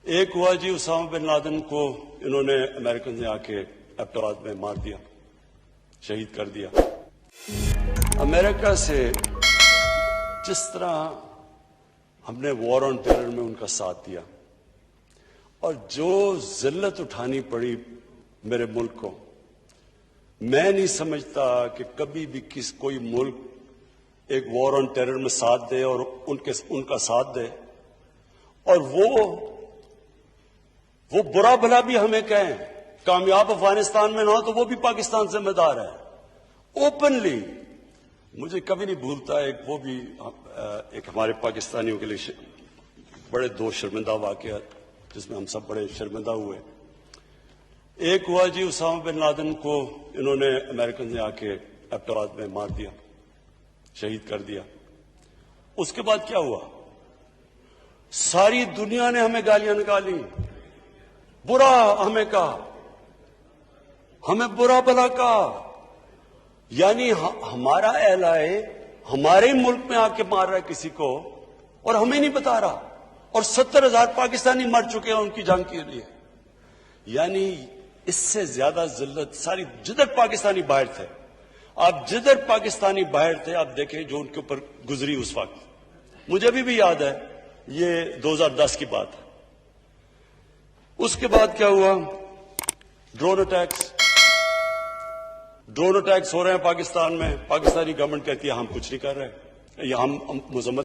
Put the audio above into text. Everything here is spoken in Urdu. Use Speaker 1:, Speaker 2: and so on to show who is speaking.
Speaker 1: ایک ہوا جی اسامہ بن لادن کو انہوں نے امریکن نے آکے ایبٹاباد میں مار دیا، شہید کر دیا۔ امریکہ سے جس طرح ہم نے وار آن ٹیرر میں ان کا ساتھ دیا اور جو ذلت اٹھانی پڑی میرے ملک کو، میں نہیں سمجھتا کہ کبھی بھی کوئی ملک ایک وار آن ٹیرر میں ساتھ دے اور ان کا ساتھ دے اور وہ برا بھلا بھی ہمیں کہیں کامیاب افغانستان میں نہ ہو تو وہ بھی پاکستان ذمہ دار ہے اوپنلی۔ مجھے کبھی نہیں بھولتا وہ بھی ایک ہمارے پاکستانیوں کے لیے بڑے دو شرمندہ واقعات جس میں ہم سب بڑے شرمندہ ہوئے۔ ایک ہوا جی اسامہ بن لادن کو انہوں نے امریکن نے آکے ایبٹاباد میں مار دیا، شہید کر دیا۔ اس کے بعد کیا ہوا؟ ساری دنیا نے ہمیں گالیاں نکالی، برا ہمیں کہا، ہمیں برا بھلا کہا، یعنی ہمارا اہلائے ہمارے ملک میں آ کے مار رہا ہے کسی کو اور ہمیں نہیں بتا رہا، اور 70,000 پاکستانی مر چکے ہیں ان کی جنگ کے لیے۔ یعنی اس سے زیادہ ذلت ساری جدھر پاکستانی باہر تھے، آپ جدھر پاکستانی باہر تھے آپ دیکھیں جو ان کے اوپر گزری اس وقت۔ مجھے ابھی بھی یاد ہے، یہ 2010 کی بات ہے۔ اس کے بعد کیا ہوا؟ ڈرون اٹیکس ہو رہے ہیں پاکستان میں، پاکستانی گورنمنٹ کہتی ہے ہم کچھ نہیں کر رہے، یا ہم مذمت